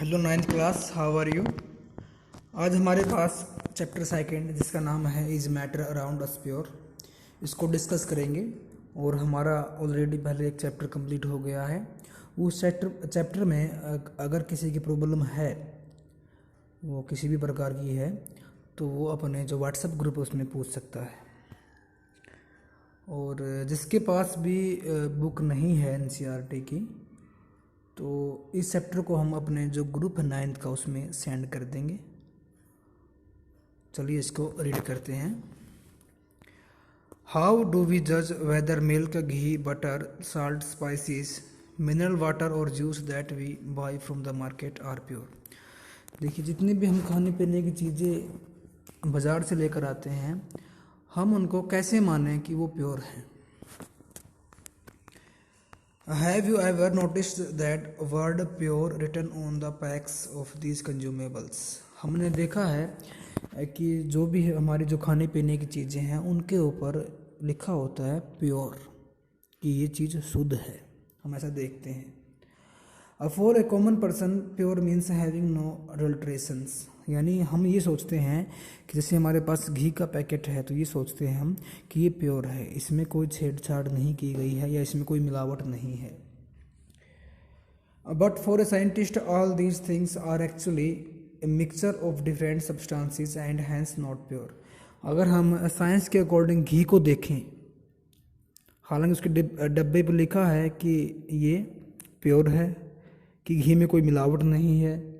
Hello ninth class, how are you. आज हमारे पास चैप्टर सेकंड जिसका नाम है is matter around us pure, इसको डिस्कस करेंगे। और हमारा ऑलरेडी पहले एक चैप्टर कंप्लीट हो गया है। उस चैप्टर में अगर किसी की प्रॉब्लम है, वो किसी भी प्रकार की है, तो वो अपने जो व्हाट्सएप ग्रुप है उसमें पूछ सकता है। और जिसके पास भी बुक नहीं है एनसीईआरटी की, तो इस चैप्टर को हम अपने जो ग्रुप है नाइन्थ का उसमें सेंड कर देंगे। चलिए इसको रीड करते हैं। हाउ डू वी जज whether milk, ghee, butter, salt, spices, mineral water और juice that we buy from the market are pure. देखिए, जितनी भी हम खाने पीने की चीज़ें बाज़ार से लेकर आते हैं, हम उनको कैसे मानें कि वो प्योर हैं। Have you ever noticed that word pure written on the packs of these consumables? हमने देखा है कि जो भी हमारी जो खाने पीने की चीज़ें हैं उनके ऊपर लिखा होता है प्योर, कि ये चीज़ शुद्ध है। हम ऐसा देखते हैं। For a common person pure means having no adulterations, यानी हम ये सोचते हैं कि जैसे हमारे पास घी का पैकेट है तो ये सोचते हैं हम कि ये प्योर है, इसमें कोई छेड़छाड़ नहीं की गई है या इसमें कोई मिलावट नहीं है। But for a scientist all these things are actually a mixture of different substances and hence not pure. अगर हम साइंस के अकॉर्डिंग घी को देखें, हालांकि उसके डब्बे पर लिखा है कि ये प्योर है, कि घी में कोई मिलावट नहीं है।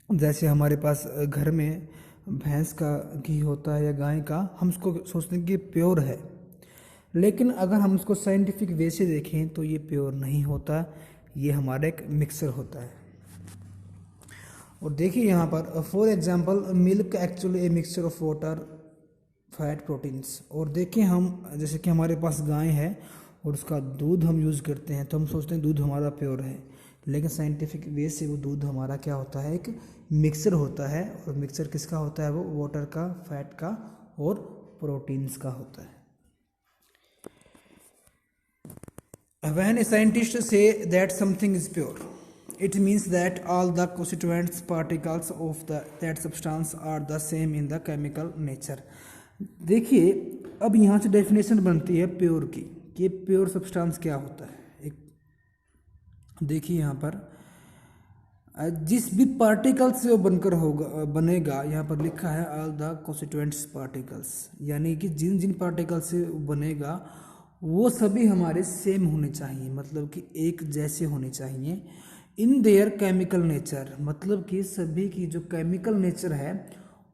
जैसे हमारे पास घर में भैंस का घी होता है या गाय का, हम उसको सोचते हैं कि प्योर है। लेकिन अगर हम उसको साइंटिफिक वे से देखें तो ये प्योर नहीं होता, ये हमारा एक मिक्सर होता है। और देखिए यहाँ पर for example milk actually a mixture of water, fat, proteins. और देखिए हम जैसे कि हमारे पास गाय है और उसका दूध हम यूज़ करते हैं तो हम सोचते हैं दूध हमारा प्योर है, लेकिन साइंटिफिक वे से वो दूध हमारा क्या होता है, एक मिक्सर होता है। और मिक्सर किसका होता है, वो वाटर का, फैट का और प्रोटीन्स का होता है। When a scientist say that something is pure, it means that all the constituent particles of that substance are the same in the chemical nature. देखिए, अब यहाँ से डेफिनेशन बनती है प्योर की, कि प्योर सब्सटेंस क्या होता है। एक देखिए यहाँ पर जिस भी पार्टिकल से वो बनकर होगा, बनेगा, यहाँ पर लिखा है ऑल द कॉन्स्टिट्यूएंट्स पार्टिकल्स, यानी कि जिन जिन पार्टिकल से बनेगा वो सभी हमारे सेम होने चाहिए, मतलब कि एक जैसे होने चाहिए। इन देयर केमिकल नेचर, मतलब कि सभी की जो केमिकल नेचर है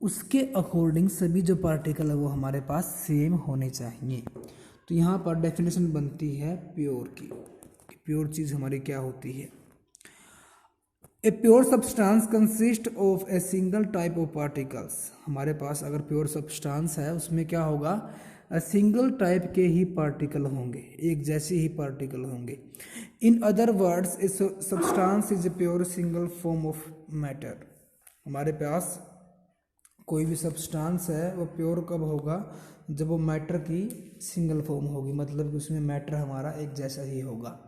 उसके अकॉर्डिंग सभी जो पार्टिकल है वो हमारे पास सेम होने चाहिए। तो यहाँ पर डेफिनेशन बनती है प्योर की, प्योर चीज़ हमारी क्या होती है। A pure substance consist of a single type of particles. हमारे पास अगर प्योर सब्सटेंस है उसमें क्या होगा, सिंगल टाइप के ही पार्टिकल होंगे, एक जैसे ही पार्टिकल होंगे। In other words a substance is a pure single form of matter. हमारे पास कोई भी सब्सटेंस है वो प्योर कब होगा, जब वो मैटर की सिंगल फॉर्म होगी, मतलब कि उसमें मैटर हमारा एक जैसा ही होगा।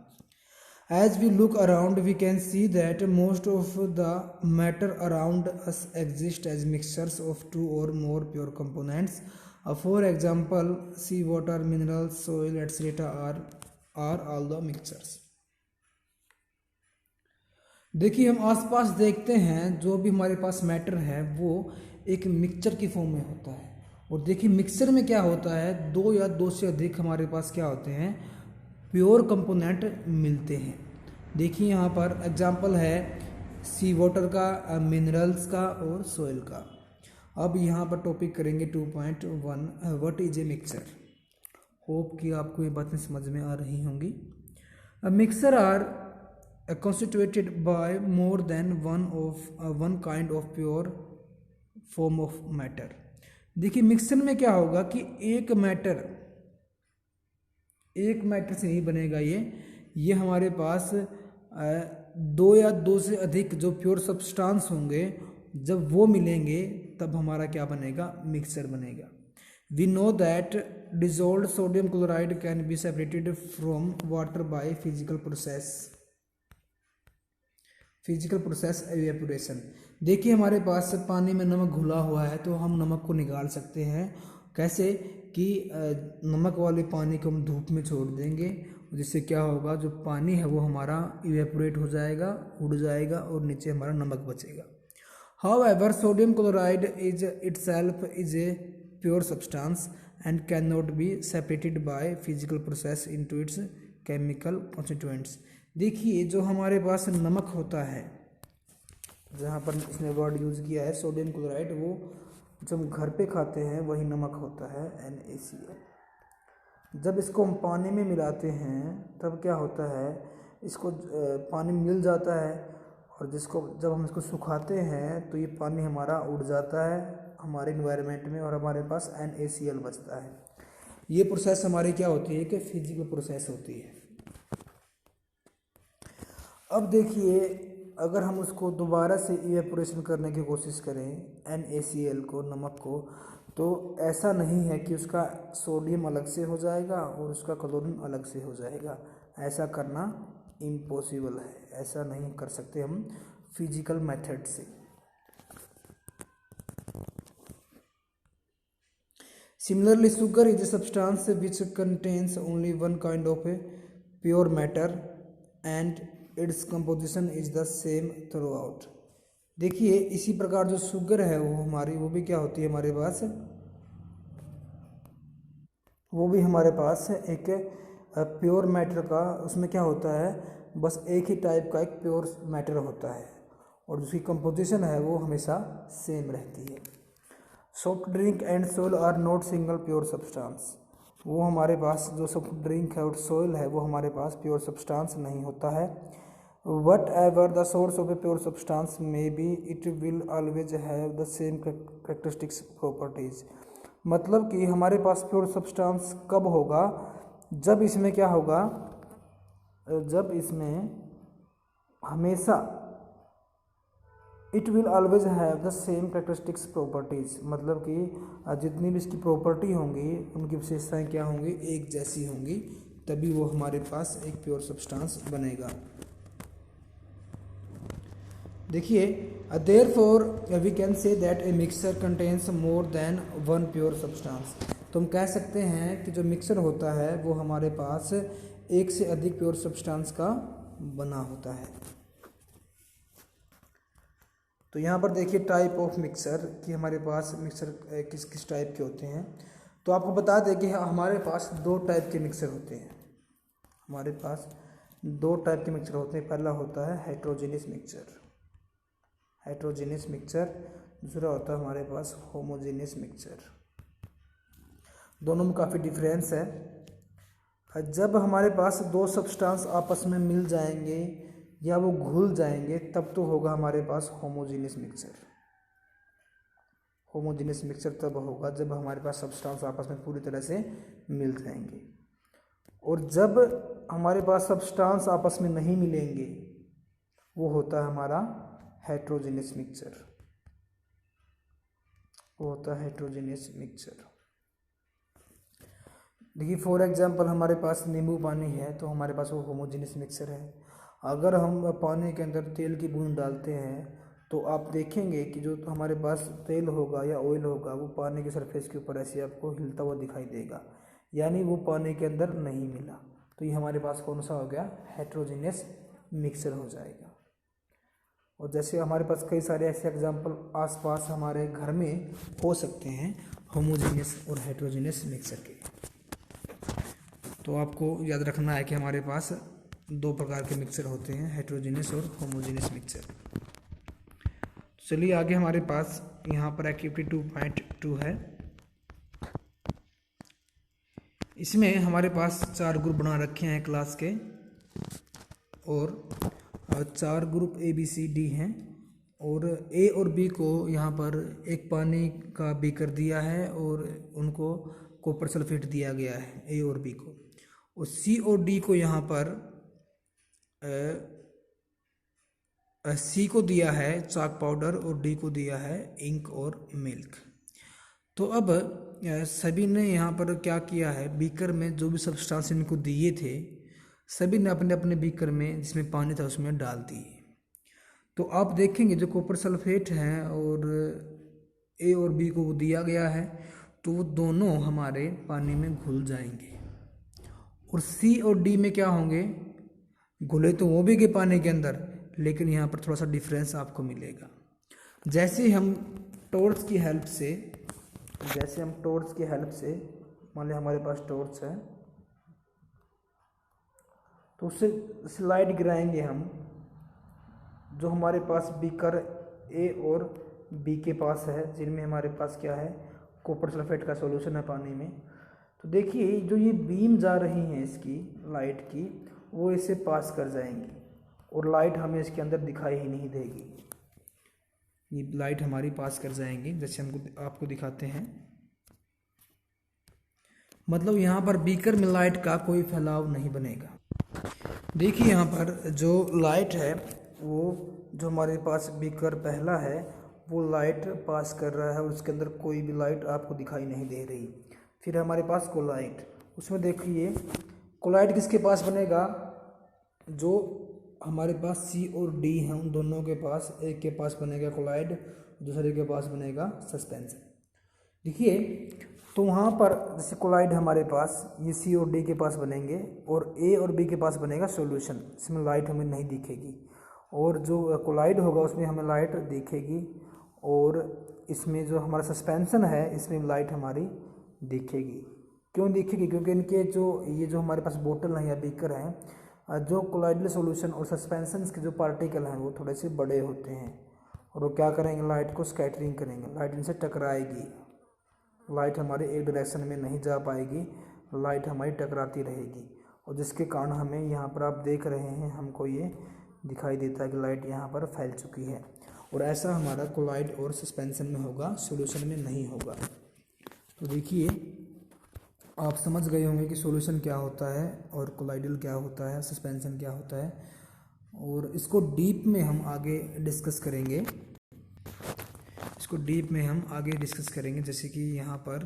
As we look around, we can see that most of the matter around us exists as mixtures of two or more pure components. For example, sea water, minerals, soil, etc. are all the mixtures. देखिए, हम आसपास देखते हैं जो भी हमारे पास matter है वो एक मिक्सचर की फॉर्म में होता है। और देखिए मिक्सचर में क्या होता है, दो या दो से अधिक हमारे पास क्या होते हैं, प्योर कंपोनेंट मिलते हैं। देखिए यहाँ पर एग्जांपल है सी वाटर का, मिनरल्स का और सॉइल का। अब यहाँ पर टॉपिक करेंगे 2.1 what is a mixture. Hope कि आपको ये बातें समझ में आ रही होंगी। Mixer are constituted by more than one kind of pure form of matter. देखिए मिक्सर में क्या होगा कि एक मैटर से नहीं बनेगा, ये हमारे पास दो या दो से अधिक जो प्योर सब्सटेंस होंगे, जब वो मिलेंगे तब हमारा क्या बनेगा, मिक्सर बनेगा। We know that dissolved sodium chloride can be separated from water by physical physical process evaporation. देखिए हमारे पास पानी में नमक घुला हुआ है तो हम नमक को निकाल सकते हैं। कैसे कि नमक वाले पानी को हम धूप में छोड़ देंगे, जिससे क्या होगा, जो पानी है वो हमारा इवेपोरेट हो जाएगा, उड़ जाएगा और नीचे हमारा नमक बचेगा। However sodium chloride is itself is a pure substance and can not be separated by physical process into its chemical constituents. देखिए जो हमारे पास नमक होता है, जहाँ पर इसने वर्ड यूज़ किया है सोडियम क्लोराइड, वो जो हम घर पे खाते हैं वही नमक होता है NaCl। जब इसको हम पानी में मिलाते हैं तब क्या होता है, इसको पानी मिल जाता है और जब हम इसको सुखाते हैं तो ये पानी हमारा उड़ जाता है हमारे इन्वायरमेंट में और हमारे पास NaCl बचता है। ये प्रोसेस हमारी क्या होती है कि फिजिकल प्रोसेस होती है। अब देखिए अगर हम उसको दोबारा से इवेपोरेशन करने की कोशिश करें NaCl को, नमक को, तो ऐसा नहीं है कि उसका सोडियम अलग से हो जाएगा और उसका क्लोरीन अलग से हो जाएगा। ऐसा करना इम्पॉसिबल है, ऐसा नहीं कर सकते हम फिजिकल मेथड से। Similarly, sugar is a substance which contains only one kind of a pure matter and its composition is the same throughout। देखिए इसी प्रकार जो शुगर है वो भी क्या होती है हमारे पास, वो भी हमारे पास एक प्योर मैटर का, उसमें क्या होता है, बस एक ही टाइप का एक प्योर मैटर होता है और उसकी कंपोजिशन है वो हमेशा सेम रहती है। Soft drink and soil are not single pure substance. वो हमारे पास जो सॉफ्ट ड्रिंक है और सोयल है वो हमारे पास प्योर सब्सटेंस नहीं होता है। What ever the source of a pure substance may be it will always have the same characteristics properties. मतलब कि हमारे पास प्योर सब्सटेंस कब होगा, जब इसमें क्या होगा, जब इसमें हमेशा it will always have the same characteristics properties, मतलब कि जितनी भी इसकी प्रॉपर्टी होंगी उनकी विशेषताएं क्या होंगी, एक जैसी होंगी, तभी वो हमारे पास एक प्योर सब्सटेंस बनेगा। देखिए therefore we can say that a mixture contains more than one pure substance. तो हम कह सकते हैं कि जो मिक्सचर होता है वो हमारे पास एक से अधिक प्योर सब्सटेंस का बना होता है। तो यहाँ पर देखिए टाइप ऑफ मिक्सर कि हमारे पास मिक्सर किस किस टाइप के होते हैं। तो आपको बता दें कि हमारे पास दो टाइप के मिक्सर होते हैं। हमारे पास दो टाइप के मिक्सर होते हैं। पहला होता है हेट्रोजीनियस मिक्सचर, दूसरा होता है हमारे पास होमोजीनियस मिक्सचर। दोनों में काफ़ी डिफरेंस है। जब हमारे पास दो सब्सटेंस आपस में मिल जाएंगे या वो घुल जाएंगे तब तो होगा हमारे पास होमोजीनियस मिक्सचर। होमोजीनियस मिक्सचर तब होगा जब हमारे पास सब्सटेंस आपस में पूरी तरह से मिल जाएंगे, और जब हमारे पास सब्सटेंस आपस में नहीं मिलेंगे वो होता है हमारा हेट्रोजीनियस मिक्सचर, वो होता है हेट्रोजीनियस मिक्सचर। देखिए फॉर एग्जांपल हमारे पास नींबू पानी है तो हमारे पास वो होमोजीनियस मिक्सचर है। अगर हम पानी के अंदर तेल की बूंद डालते हैं तो आप देखेंगे कि जो हमारे पास तेल होगा या ऑयल होगा वो पानी के सरफेस के ऊपर ऐसे आपको हिलता हुआ दिखाई देगा, यानी वो पानी के अंदर नहीं मिला। तो ये हमारे पास कौन सा हो गया, हेट्रोजीनियस मिक्सचर हो जाएगा। और जैसे हमारे पास कई सारे ऐसे एग्जाम्पल आसपास हमारे घर में हो सकते हैं होमोजीनियस और हेट्रोजीनियस मिक्सचर के। तो आपको याद रखना है कि हमारे पास दो प्रकार के मिक्सचर होते हैं, हेट्रोजीनियस और होमोजीनियस मिक्सचर। चलिए आगे हमारे पास यहाँ पर एक्टिविटी 2.2 है। इसमें हमारे पास 4 ग्रुप बना रखे हैं क्लास के, और 4 ग्रुप ABCD हैं, और A और B को यहाँ पर एक पानी का बीकर दिया है और उनको कॉपर सल्फेट दिया गया है A और B को, और C और D को यहाँ पर C को दिया है चाक पाउडर और D को दिया है इंक और मिल्क। तो अब सभी ने यहाँ पर क्या किया है, बीकर में जो भी सब्सटेंस इनको दिए थे सभी ने अपने अपने बीकर में जिसमें पानी था उसमें डाल दिए। तो आप देखेंगे जो कॉपर सल्फेट हैं और ए और बी को दिया गया है तो वो दोनों हमारे पानी में घुल जाएंगे, और सी और डी में क्या होंगे, घुले तो वो भी के पानी के अंदर, लेकिन यहाँ पर थोड़ा सा डिफरेंस आपको मिलेगा। जैसे हम टॉर्च की हेल्प से मान लिया हमारे पास टॉर्च है, तो उससे स्लाइड गिराएंगे हम, जो हमारे पास बीकर ए और बी के पास है, जिनमें हमारे पास क्या है, कॉपर सल्फेट का सॉल्यूशन है पानी में। तो देखिए जो ये बीम जा रही हैं इसकी लाइट की, वो इसे पास कर जाएंगी और लाइट हमें इसके अंदर दिखाई ही नहीं देगी। ये लाइट हमारी पास कर जाएंगी, जैसे हमको आपको दिखाते हैं। मतलब यहाँ पर बीकर में लाइट का कोई फैलाव नहीं बनेगा। देखिए यहाँ पर जो लाइट है वो जो हमारे पास बीकर पहला है वो लाइट पास कर रहा है और उसके अंदर कोई भी लाइट आपको दिखाई नहीं दे रही। फिर हमारे पास कोलाइट, उसमें देखिए कोलाइट किसके पास बनेगा, जो हमारे पास सी और डी हैं उन दोनों के पास, एक के पास बनेगा कोलाइड, दूसरे के पास बनेगा सस्पेंशन। देखिए तो वहाँ पर जैसे कोलाइड हमारे पास ये सी और डी के पास बनेंगे और ए और बी के पास बनेगा सॉल्यूशन, इसमें लाइट हमें नहीं दिखेगी, और जो कोलाइड होगा उसमें हमें लाइट दिखेगी, और इसमें जो हमारा सस्पेंशन है इसमें लाइट हमारी दिखेगी। क्यों दिखेगी, क्योंकि इनके जो हमारे पास बोतल हैं या बीकर हैं, जो कोलाइडल सॉल्यूशन और सस्पेंशन के जो पार्टिकल हैं वो थोड़े से बड़े होते हैं, और वो क्या करेंगे, लाइट को स्कैटरिंग करेंगे, लाइट इनसे टकराएगी, लाइट हमारे एक डायरेक्शन में नहीं जा पाएगी, लाइट हमारी टकराती रहेगी, और जिसके कारण हमें यहाँ पर आप देख रहे हैं हमको ये दिखाई देता है कि लाइट यहाँ पर फैल चुकी है। और ऐसा हमारा कोलाइड और सस्पेंशन में होगा, सॉल्यूशन में नहीं होगा। तो देखिए आप समझ गए होंगे कि सॉल्यूशन क्या होता है और कोलाइडल क्या होता है, सस्पेंशन क्या होता है, और इसको डीप में हम आगे डिस्कस करेंगे। जैसे कि यहाँ पर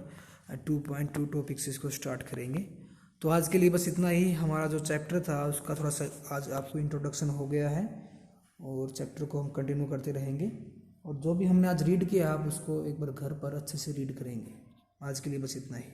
2.2 टॉपिक से इसको स्टार्ट करेंगे। तो आज के लिए बस इतना ही। हमारा जो चैप्टर था उसका थोड़ा सा आज आपको इंट्रोडक्शन हो गया है, और चैप्टर को हम कंटिन्यू करते रहेंगे, और जो भी हमने आज रीड किया आप उसको एक बार घर पर अच्छे से रीड करेंगे। आज के लिए बस इतना ही।